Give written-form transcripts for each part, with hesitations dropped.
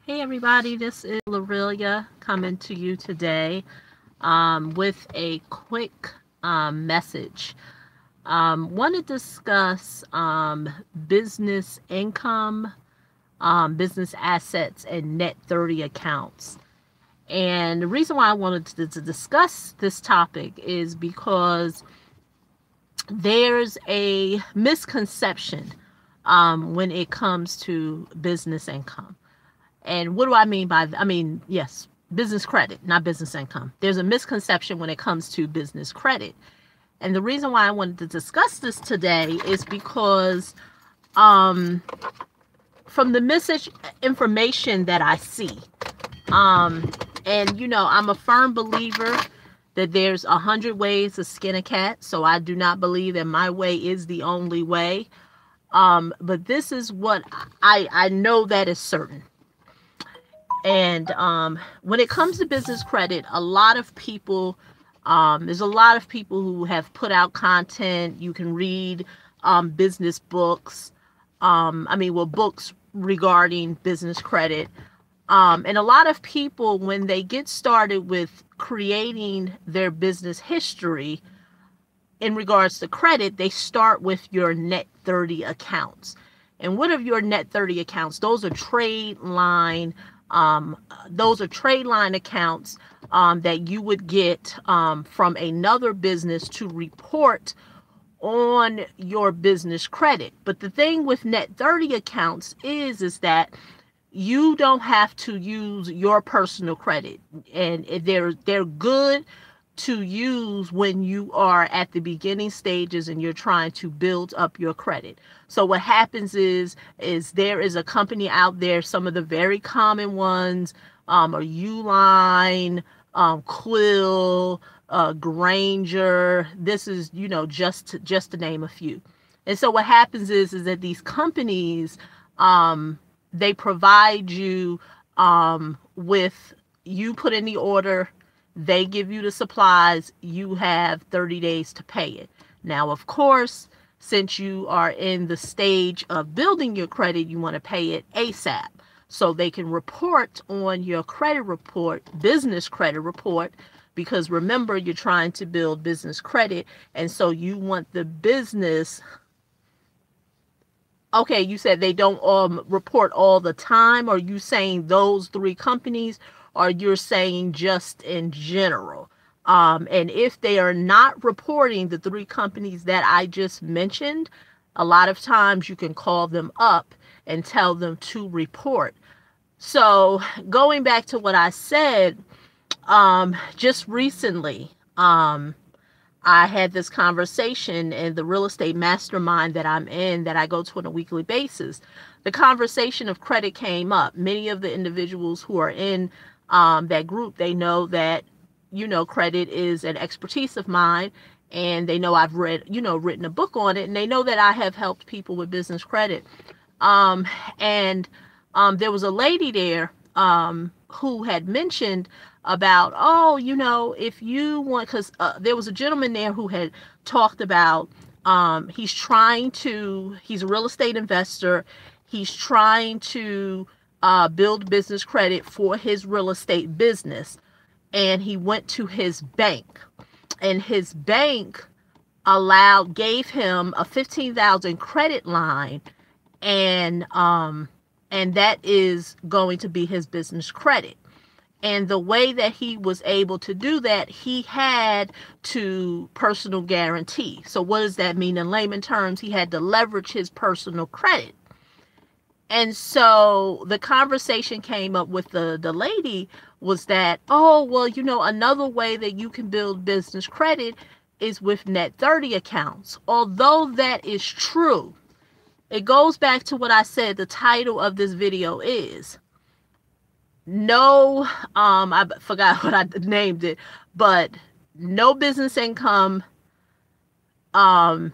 Hey everybody, this is Lorelia coming to you today with a quick message. Want to discuss business income, business assets, and net 30 accounts. And the reason why I wanted to discuss this topic is because there's a misconception when it comes to business income. And what do I mean by that? Yes, business credit, not business income. There's a misconception when it comes to business credit. And the reason why I wanted to discuss this today is because from the misinformation that I see, and I'm a firm believer that there's 100 ways to skin a cat. So I do not believe that my way is the only way. But this is what I know that is certain. And when it comes to business credit, a lot of people, there's a lot of people who have put out content. You can read business books, books regarding business credit. And a lot of people, when they get started with creating their business history in regards to credit, they start with your net 30 accounts. And what are your net 30 accounts? Those are trade line accounts that you would get from another business to report on your business credit. But the thing with net 30 accounts is that you don't have to use your personal credit, and they're good to use when you are at the beginning stages and you're trying to build up your credit. So what happens is there is a company out there, some of the very common ones are Uline, Quill, Granger. This is, just to name a few. And so what happens is that these companies, they provide you with, you put in the order, they give you the supplies, you have 30 days to pay it. Now, of course, since you are in the stage of building your credit, you want to pay it ASAP so they can report on your credit report, business credit report, because remember, you're trying to build business credit. And so you want the business. Okay, you said they don't report all the time. Are you saying those three companies, or you're saying just in general? And if they are not reporting, the three companies that I just mentioned, a lot of times you can call them up and tell them to report. So going back to what I said, just recently, I had this conversation in the real estate mastermind that I'm in, that I go to on a weekly basis. The conversation of credit came up. Many of the individuals who are in that group, they know that, credit is an expertise of mine, and they know I've written a book on it, and they know that I have helped people with business credit. And there was a lady there who had mentioned about, if you want, because there was a gentleman there who had talked about, he's a real estate investor. He's trying to build business credit for his real estate business. And he went to his bank, and his bank gave him a $15,000 credit line, and that is going to be his business credit. And the way that he was able to do that, he had to personal guarantee. So what does that mean in layman terms? He had to leverage his personal credit. And so the conversation came up with the lady was that, another way that you can build business credit is with net 30 accounts. Although that is true, it goes back to what I said the title of this video is. I forgot what I named it, but no business income, or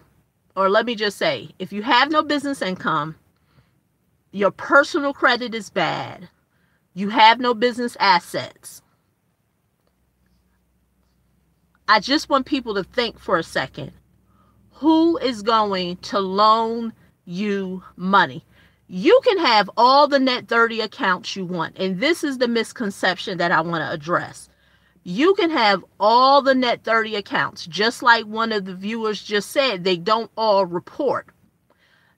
let me just say, if you have no business income, your personal credit is bad, you have no business assets. I just want people to think for a second. Who is going to loan you money? You can have all the net 30 accounts you want. And this is the misconception that I want to address. You can have all the net 30 accounts, just like one of the viewers just said, they don't all report.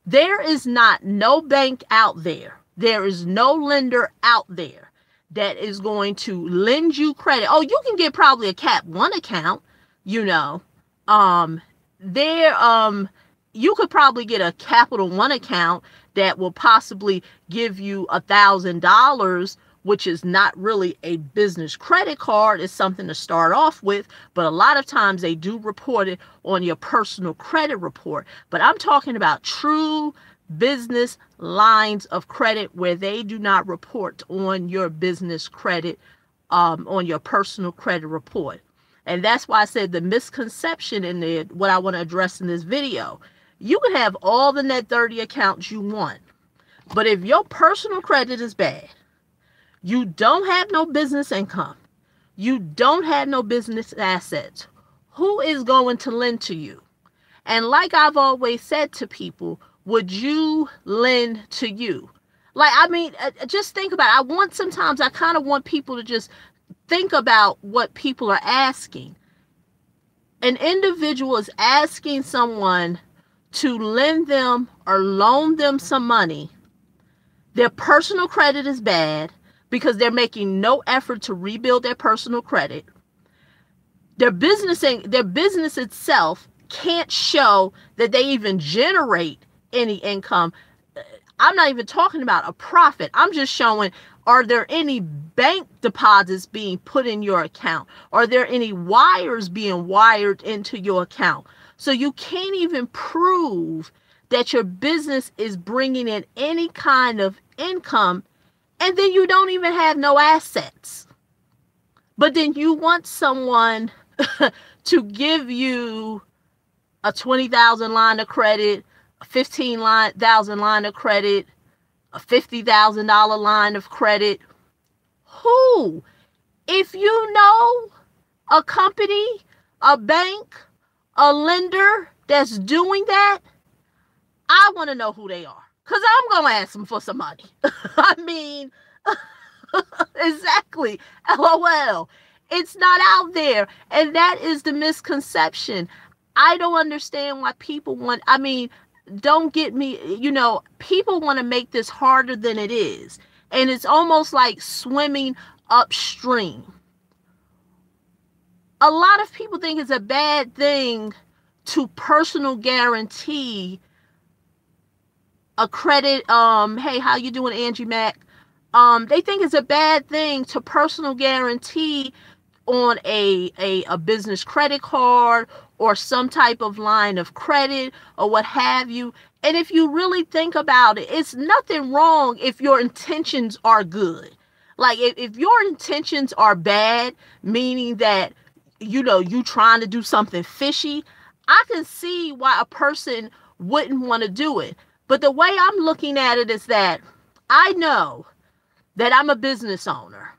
There is no bank out there. There is no lender out there that is going to lend you credit. Oh, you can get probably a Cap 1 account, you know. You could probably get a Capital One account that will possibly give you $1,000, which is not really a business credit card. It's something to start off with, but a lot of times they do report it on your personal credit report. But I'm talking about true business lines of credit where they do not report on your business credit, on your personal credit report. And that's why I said the misconception in what I want to address in this video. You can have all the net 30 accounts you want, but if your personal credit is bad, you don't have no business income, you don't have no business assets, who is going to lend to you? And like I've always said to people, would you lend to you? Like, I mean, just think about it. Sometimes I kind of want people to just think about what people are asking. An individual is asking someone to lend them or loan them some money. Their personal credit is bad because they're making no effort to rebuild their personal credit. Their business itself can't show that they even generate any income. I'm not even talking about a profit. I'm just showing, are there any bank deposits being put in your account? Are there any wires being wired into your account? So you can't even prove that your business is bringing in any kind of income, and then you don't even have no assets. But then you want someone to give you a $20,000 line of credit, a $15,000 line of credit, a $50,000 line of credit. Who? If you know a company, a bank, a lender that's doing that, I want to know who they are, because I'm going to ask them for some money. I mean, exactly. LOL. It's not out there. And that is the misconception. I don't understand why people want, I mean, don't get me, people want to make this harder than it is. And it's almost like swimming upstream. A lot of people think it's a bad thing to personal guarantee a credit. Hey, how you doing, Angie Mac? They think it's a bad thing to personal guarantee on a business credit card or some type of line of credit or what have you. And if you really think about it, it's nothing wrong if your intentions are good. Like if your intentions are bad, meaning that, you trying to do something fishy, I can see why a person wouldn't want to do it. But the way I'm looking at it is that I know that I'm a business owner.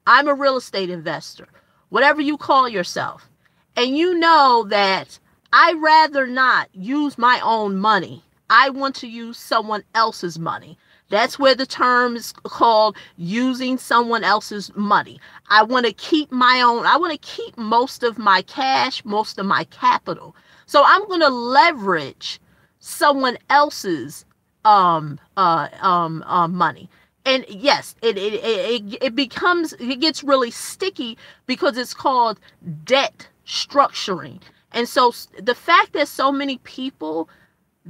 I'm a real estate investor, whatever you call yourself. And you know that I'd rather not use my own money. I want to use someone else's money. That's where the term is called using someone else's money. I want to keep most of my cash, most of my capital. So I'm going to leverage someone else's money. And yes, it gets really sticky because it's called debt structuring. And so the fact that so many people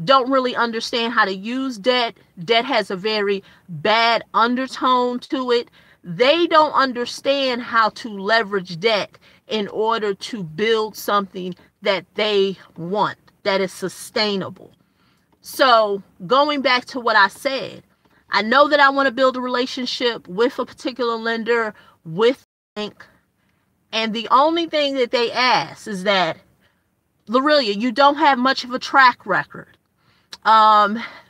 don't really understand how to use debt has a very bad undertone to it. They don't understand how to leverage debt in order to build something that they want, that is sustainable. So going back to what I said, I know that I want to build a relationship with a particular lender, with a bank, and the only thing that they ask is that, Lorelia, you don't have much of a track record.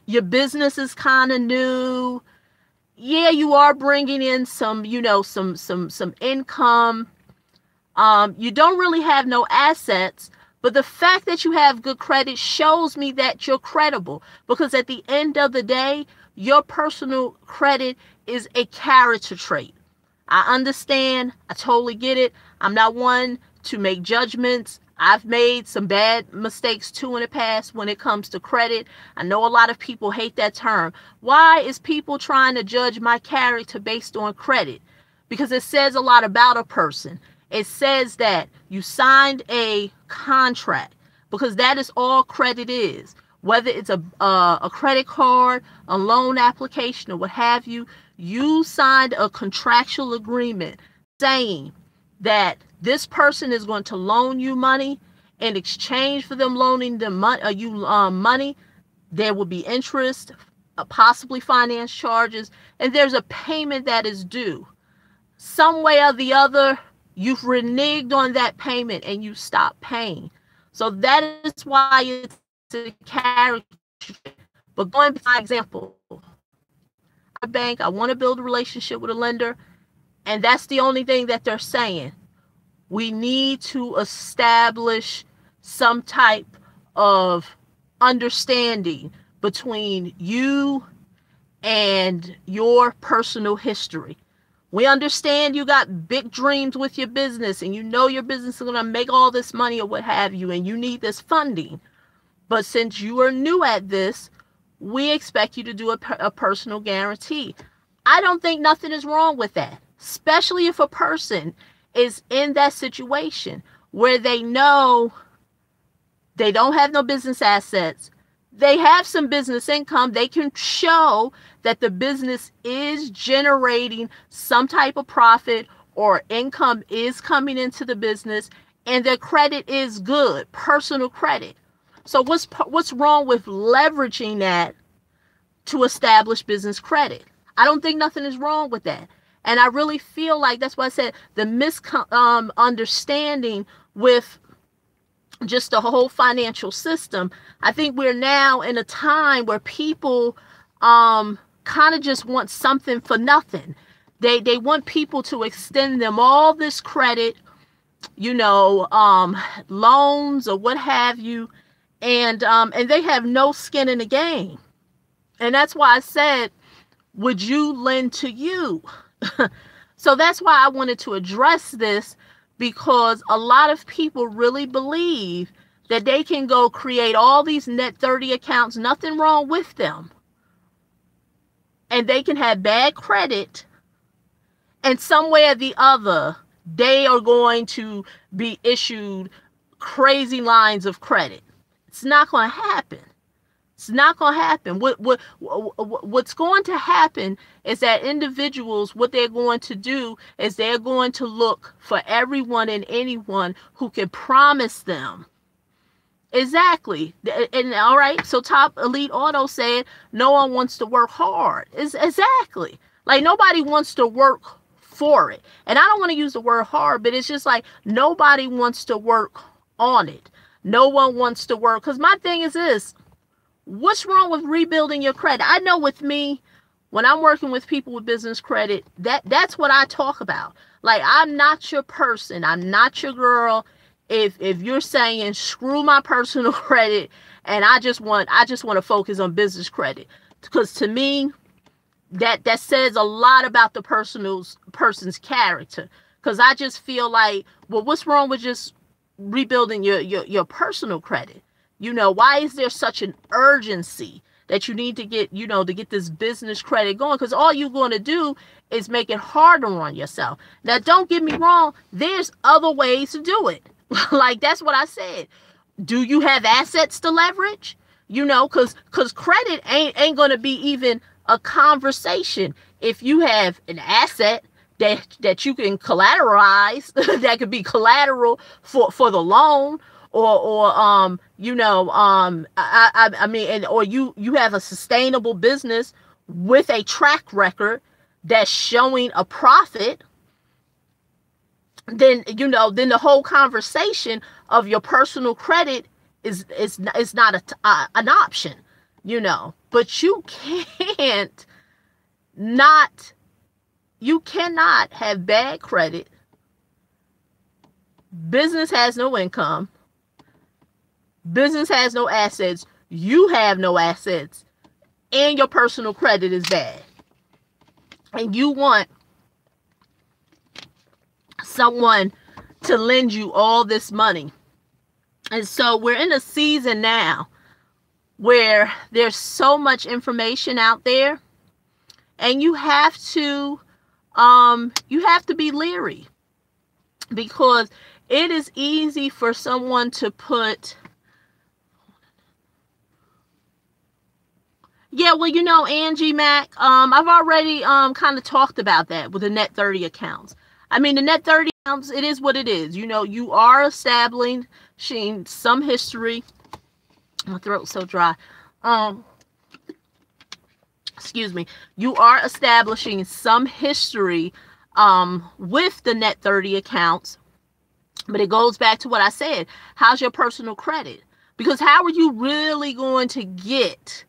Your business is kind of new. Yeah, you are bringing in some income. You don't really have no assets, but the fact that you have good credit shows me that you're credible, because at the end of the day, your personal credit is a character trait. I understand. I totally get it. I'm not one to make judgments. I've made some bad mistakes too in the past when it comes to credit. I know a lot of people hate that term. Why is people trying to judge my character based on credit? Because it says a lot about a person. It says that you signed a contract, because that is all credit is. Whether it's a credit card, a loan application, or what have you, you signed a contractual agreement saying that this person is going to loan you money. In exchange for them loaning them money, there will be interest, possibly finance charges, and there's a payment that is due. Some way or the other, you've reneged on that payment and you stop paying. So that is why it's a character. But going by my example, a bank, I want to build a relationship with a lender, and that's the only thing that they're saying. We need to establish some type of understanding between you and your personal history. We understand you got big dreams with your business, and you know your business is going to make all this money or what have you, and you need this funding. But since you are new at this, we expect you to do a personal guarantee. I don't think nothing is wrong with that, especially if a person is in that situation where they know they don't have no business assets. They have some business income. They can show that the business is generating some type of profit or income is coming into the business, and their credit is good, personal credit. So what's wrong with leveraging that to establish business credit? I don't think nothing is wrong with that. And I really feel like that's why I said the misunderstanding with just the whole financial system. I think we're now in a time where people kind of just want something for nothing. They want people to extend them all this credit, loans or what have you, and they have no skin in the game. And that's why I said, would you lend to you? So that's why I wanted to address this, because a lot of people really believe that they can go create all these net 30 accounts, nothing wrong with them, and they can have bad credit, and some way or the other, they are going to be issued crazy lines of credit. It's not going to happen. It's not going to happen. What's going to happen is that individuals, what they're going to do is they're going to look for everyone and anyone who can promise them. Exactly. And all right, so Top Elite Auto said no one wants to work hard. Exactly. Like nobody wants to work for it. And I don't want to use the word hard, but it's just like nobody wants to work on it. No one wants to work. Because my thing is this. What's wrong with rebuilding your credit? I know with me, when I'm working with people with business credit, that's what I talk about. Like, I'm not your person. I'm not your girl. If you're saying screw my personal credit and I just want to focus on business credit, because to me, that says a lot about the person's character. Because I just feel like, well, what's wrong with just rebuilding your personal credit? Why is there such an urgency that you need to get this business credit going? Because all you're going to do is make it harder on yourself. Now, don't get me wrong. There's other ways to do it. Like, that's what I said. Do you have assets to leverage? Because credit ain't going to be even a conversation. If you have an asset that you can collateralize, that could be collateral for the loan, or you have a sustainable business with a track record that's showing a profit, then the whole conversation of your personal credit is not an option, but you cannot have bad credit. Business has no income. Business has no assets. You have no assets. and your personal credit is bad, and you want someone to lend you all this money. And so we're in a season now where there's so much information out there, and you have to be leery, because it is easy for someone to put, yeah, well, you know, Angie Mac, I've already kind of talked about that with the net 30 accounts. I mean, the net 30 accounts, it is what it is. You know, you are establishing some history. My throat's so dry. Excuse me. You are establishing some history with the net 30 accounts. But it goes back to what I said. How's your personal credit? Because how are you really going to get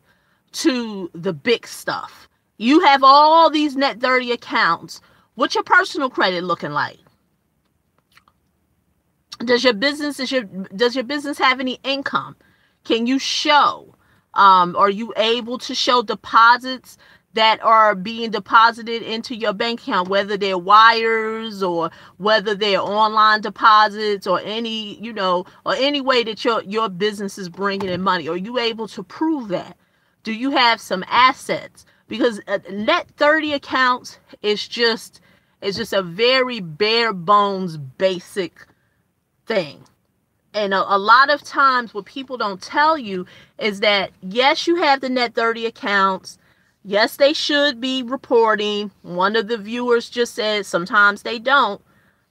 to the big stuff? You have all these net 30 accounts. What's your personal credit looking like? Does your business have any income? Can you show? Are you able to show deposits that are being deposited into your bank account, whether they're wires or whether they're online deposits, or any, you know, or any way that your business is bringing in money? Are you able to prove that? Do you have some assets? Because net 30 accounts is just a very bare bones basic thing. And a lot of times what people don't tell you is that, yes, you have the net 30 accounts. Yes, they should be reporting. One of the viewers just said sometimes they don't.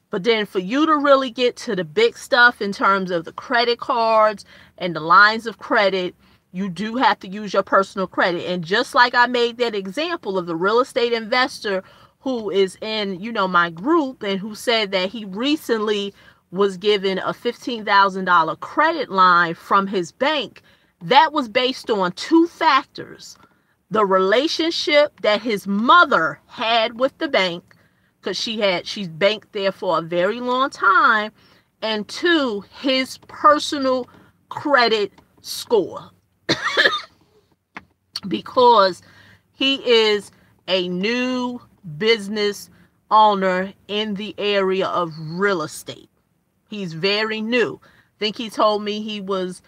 But then for you to really get to the big stuff in terms of the credit cards and the lines of credit, you do have to use your personal credit. And just like I made that example of the real estate investor who is in, you know, my group, and who said that he recently was given a $15,000 credit line from his bank, that was based on two factors: the relationship that his mother had with the bank, because she's banked there for a very long time, and two, his personal credit score. Because he is a new business owner in the area of real estate. He's very new. I think he told me he was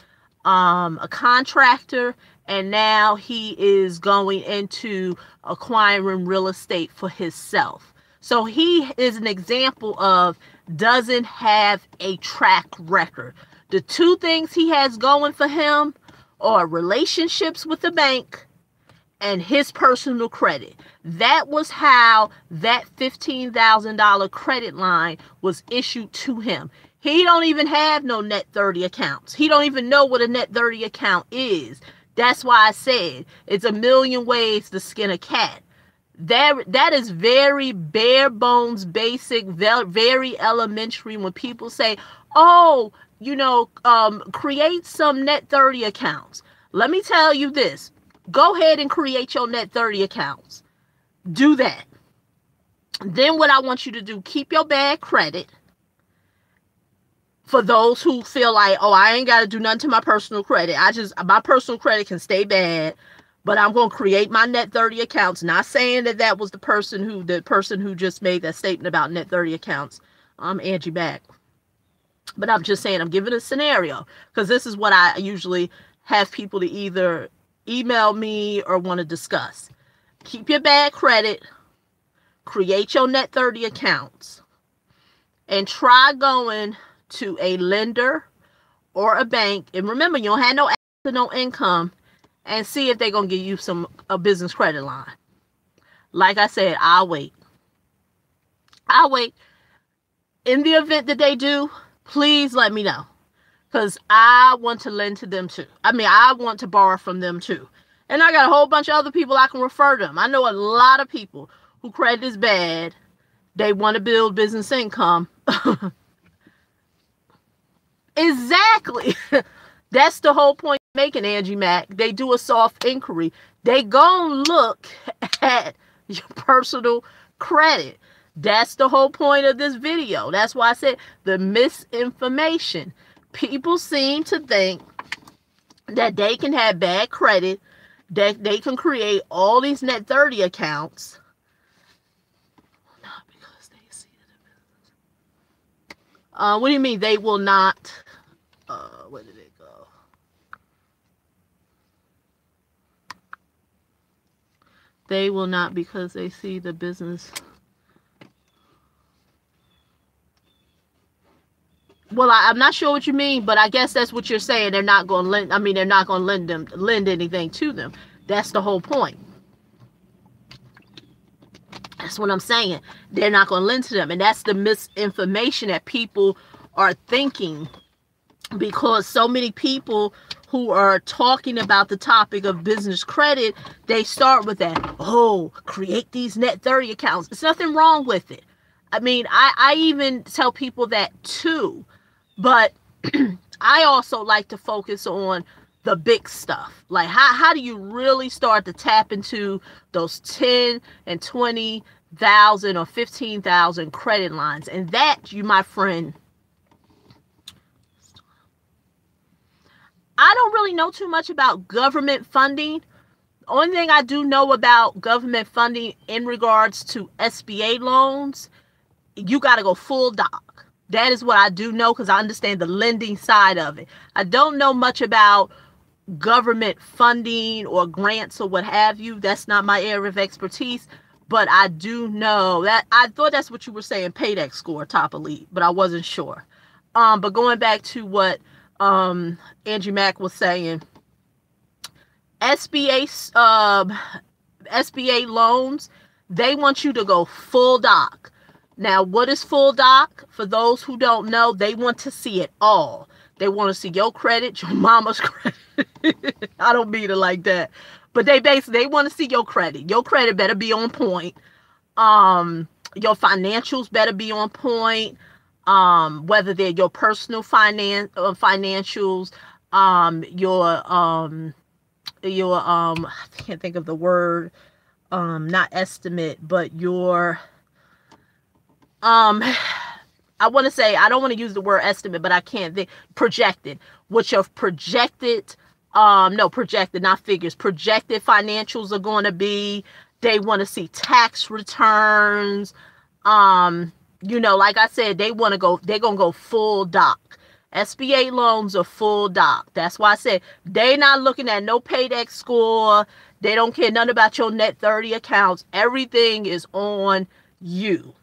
a contractor, and now he is going into acquiring real estate for himself. So he is an example of doesn't have a track record. The two things he has going for him are relationships with the bank and his personal credit. That was how that $15,000 credit line was issued to him. He don't even have no net 30 accounts. He don't even know what a net 30 account is. That's why I said it's a million ways to skin a cat. That is very bare bones, basic, very elementary. When people say, oh, you know, create some net 30 accounts. Let me tell you this. Go ahead and create your net 30 accounts. Do that. Then what I want you to do, keep your bad credit. For those who feel like, oh, I ain't got to do nothing to my personal credit. My personal credit can stay bad, but I'm going to create my net 30 accounts. Not saying that was the person who just made that statement about net 30 accounts. Angie back. But I'm just saying, I'm giving a scenario, because this is what I usually have people to either email me or want to discuss. Keep your bad credit, create your net 30 accounts, and try going to a lender or a bank. And remember, you don't have no assets, no income, and see if they're going to give you a business credit line. Like I said, I'll wait. In the event that they do, please let me know, because I want to lend to them too. I mean, I want to borrow from them too. And I got a whole bunch of other people I can refer them. I know a lot of people who credit is bad. They want to build business income. Exactly. That's the whole point of making, Angie Mac. They do a soft inquiry. They gonna look at your personal credit. That's the whole point of this video. That's why I said the misinformation. People seem to think that they can have bad credit They can create all these net 30 accounts. Not because they see it. What do you mean they will not? Where did it go? They will not because they see the business. Well, I'm not sure what you mean, but I guess that's what you're saying. They're not going to lend. I mean, they're not going to lend anything to them. That's the whole point. That's what I'm saying. They're not going to lend to them, and that's the misinformation that people are thinking, because so many people who are talking about the topic of business credit, they start with that. Oh, create these net 30 accounts. There's nothing wrong with it. I mean, I even tell people that too. But I also like to focus on the big stuff. Like how do you really start to tap into those 10 and 20,000 or 15,000 credit lines? And that, you, my friend, I don't really know too much about government funding. The only thing I do know about government funding in regards to SBA loans, you got to go full doc. That is what I do know, because I understand the lending side of it. I don't know much about government funding or grants or what have you. That's not my area of expertise. But I do know that, I thought that's what you were saying, paydex score, top elite, but I wasn't sure. But going back to what Angie Mack was saying, SBA loans, they want you to go full doc. Now, what is full doc? For those who don't know, they want to see it all. They want to see your credit, your mama's credit. I don't mean it like that. But they want to see your credit. Your credit better be on point. Your financials better be on point. Whether they're your personal financials, I can't think of the word, not estimate, but your, I want to say, I don't want to use the word estimate, but I can't think, projected, what your projected, projected, not figures, projected financials are going to be. They want to see tax returns. Like I said, they're going to go full doc. SBA loans are full doc. That's why I said they not looking at no paydex score. They don't care nothing about your net 30 accounts. Everything is on you.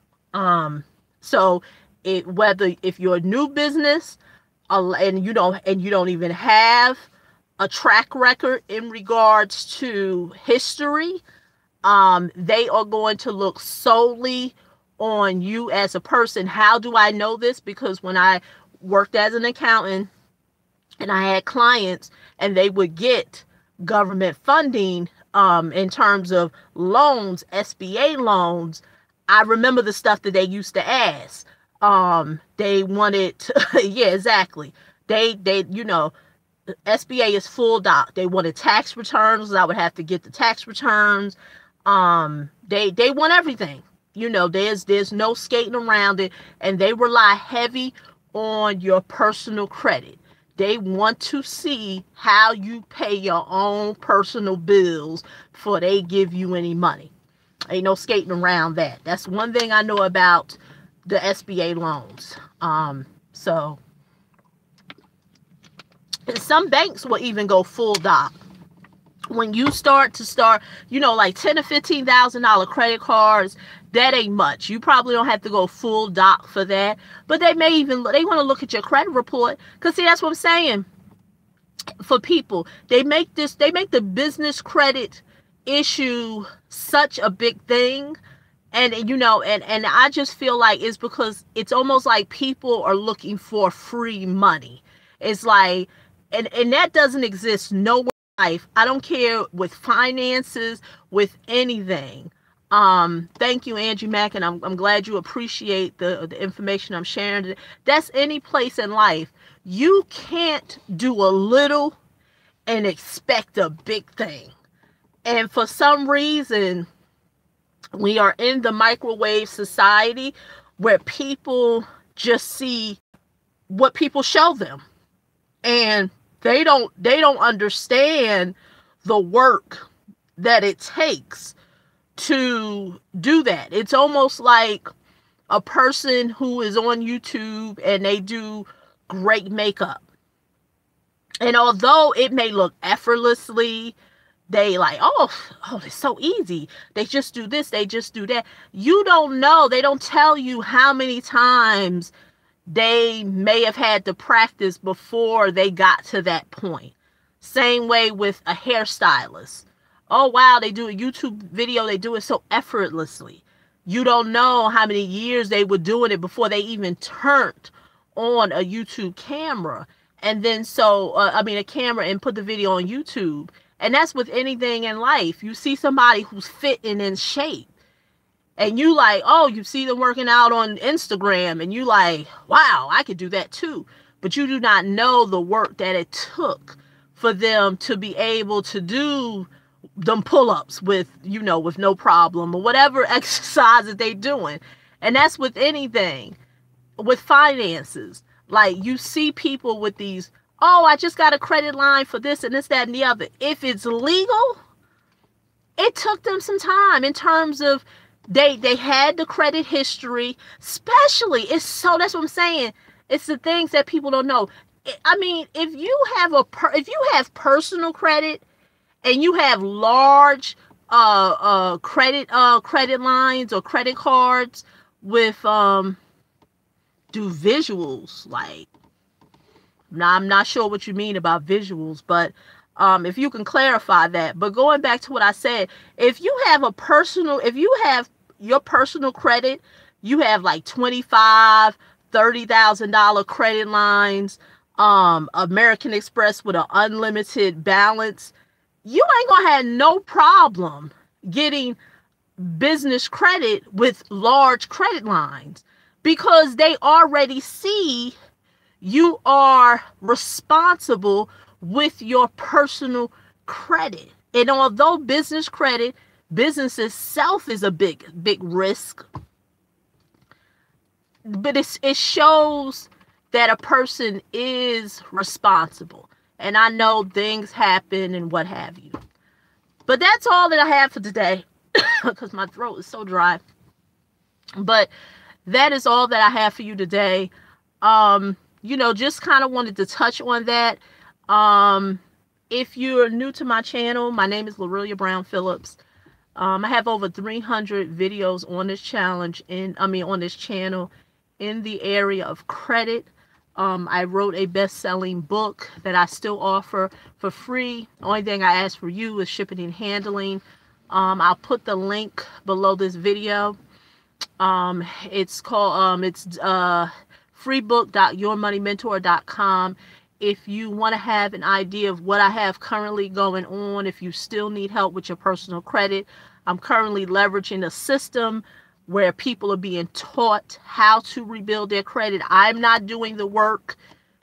So if you're a new business, and you don't even have a track record in regards to history, they are going to look solely on you as a person. How do I know this? Because when I worked as an accountant and I had clients and they would get government funding in terms of loans, SBA loans, I remember the stuff that they used to ask. They wanted, yeah, exactly. They, SBA is full doc. They wanted tax returns. I would have to get the tax returns. They want everything. There's no skating around it, and they rely heavy on your personal credit. They want to see how you pay your own personal bills before they give you any money. Ain't no skating around that. That's one thing I know about the SBA loans. So some banks will even go full doc. When you start, like $10,000 to $15,000 credit cards, that ain't much. You probably don't have to go full doc for that. But they want to look at your credit report. Because see, that's what I'm saying. For people, they make the business credit issue such a big thing. And I just feel like it's because it's almost like people are looking for free money. It's like, and that doesn't exist nowhere in life. I don't care with finances, with anything. Thank you, Angie Mack, and I'm glad you appreciate the information I'm sharing. That's any place in life. You can't do a little and expect a big thing. And for some reason, we are in the microwave society where people just see what people show them. And they don't understand the work that it takes to do that. It's almost like a person who is on YouTube and they do great makeup. And although it may look effortlessly, they like, oh, it's so easy. They just do this, they just do that. You don't know. They don't tell you how many times they may have had to practice before they got to that point. Same way with a hairstylist. Oh, wow, they do a YouTube video. They do it so effortlessly. You don't know how many years they were doing it before they even turned on a YouTube camera. And then a camera, and put the video on YouTube. And that's with anything in life. You see somebody who's fit and in shape, and you like, oh, you see them working out on Instagram, and you like, wow, I could do that too. But you do not know the work that it took for them to be able to do them pull-ups with no problem, or whatever exercise that they doing. And that's with anything, with finances. Like, you see people with these, oh, I just got a credit line for this and this, that, and the other. If it's legal, it took them some time in terms of they had the credit history, especially. That's what I'm saying. It's the things that people don't know. I mean, if you have personal credit and you have large credit lines or credit cards with do visuals, like, now I'm not sure what you mean about visuals, but if you can clarify that. But going back to what I said, if you have your personal credit, you have like $25,000, $30,000 credit lines, American Express with an unlimited balance, you ain't gonna have no problem getting business credit with large credit lines, because they already see you are responsible with your personal credit. And although business itself is a big risk, but it shows that a person is responsible. And I know things happen and what have you. But that's all that I have for today, because my throat is so dry. But that is all that I have for you today. Just kind of wanted to touch on that. If you're new to my channel, my name is Lorelia Brown-Phillips. I have over 300 videos on this on this channel in the area of credit. I wrote a best-selling book that I still offer for free. The only thing I ask for you is shipping and handling. I'll put the link below this video. It's called freebook.yourmoneymentor.com. If you want to have an idea of what I have currently going on, if you still need help with your personal credit, I'm currently leveraging a system where people are being taught how to rebuild their credit. I'm not doing the work.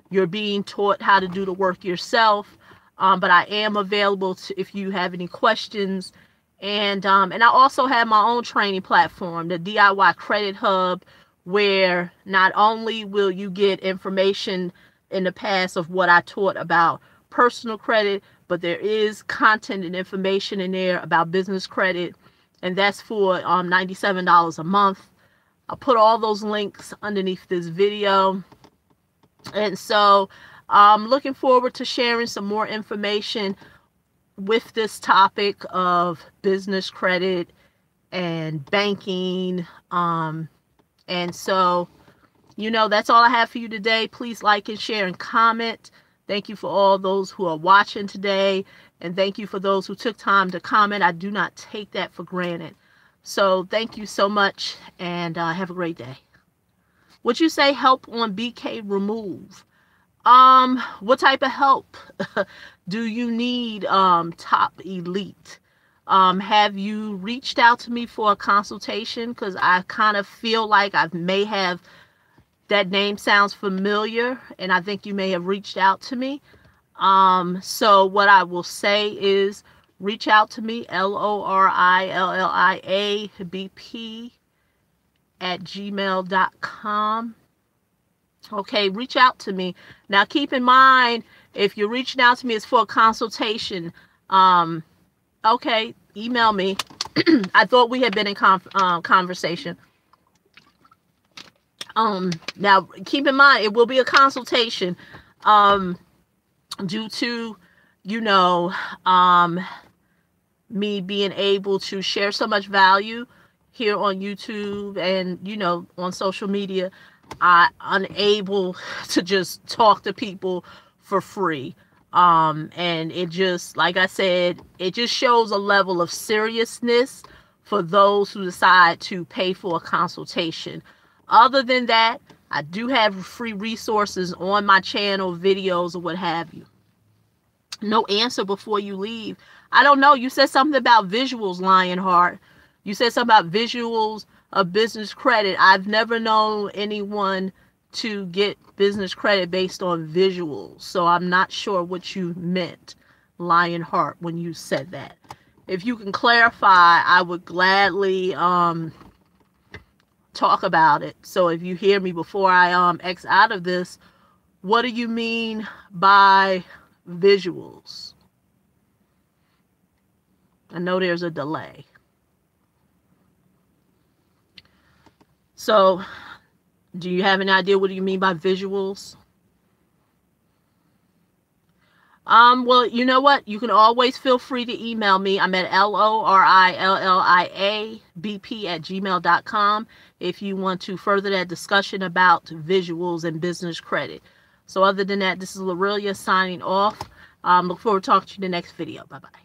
You're being taught how to do the work yourself. But I am available if you have any questions. And I also have my own training platform, the DIY Credit Hub, where not only will you get information in the past of what I taught about personal credit, but there is content and information in there about business credit, and that's for $97 a month. I'll put all those links underneath this video. And so I'm looking forward to sharing some more information with this topic of business credit and banking. And so, that's all I have for you today. Please like and share and comment. Thank you for all those who are watching today. And thank you for those who took time to comment. I do not take that for granted. So thank you so much, and have a great day. Would you say help on BK Remove? What type of help do you need? Top Elite. Have you reached out to me for a consultation? Because I kind of feel like I may have, that name sounds familiar, and I think you may have reached out to me. So what I will say is reach out to me, LORILLIABP@gmail.com. Okay, reach out to me. Now keep in mind, if you're reaching out to me, it's for a consultation. Okay, email me. I thought we had been in conversation. Now keep in mind, it will be a consultation, due to, you know, me being able to share so much value here on YouTube and, you know, on social media. I'm unable to just talk to people for free. And it just, like I said, it just shows a level of seriousness for those who decide to pay for a consultation. Other than that, I do have free resources on my channel, videos or what have you. No answer before you leave. I don't know. You said something about visuals, Lionheart. You said something about visuals of business credit. I've never known anyone to get business credit based on visuals. So I'm not sure what you meant, Lionheart, when you said that. If you can clarify, I would gladly talk about it. So if you hear me before I X out of this, what do you mean by visuals? I know there's a delay. So, do you have any idea what do you mean by visuals? Well, you know what? You can always feel free to email me. I'm at lorilliabp@gmail.com if you want to further that discussion about visuals and business credit. So other than that, this is Lorillia signing off. Look forward to talking to you in the next video. Bye-bye.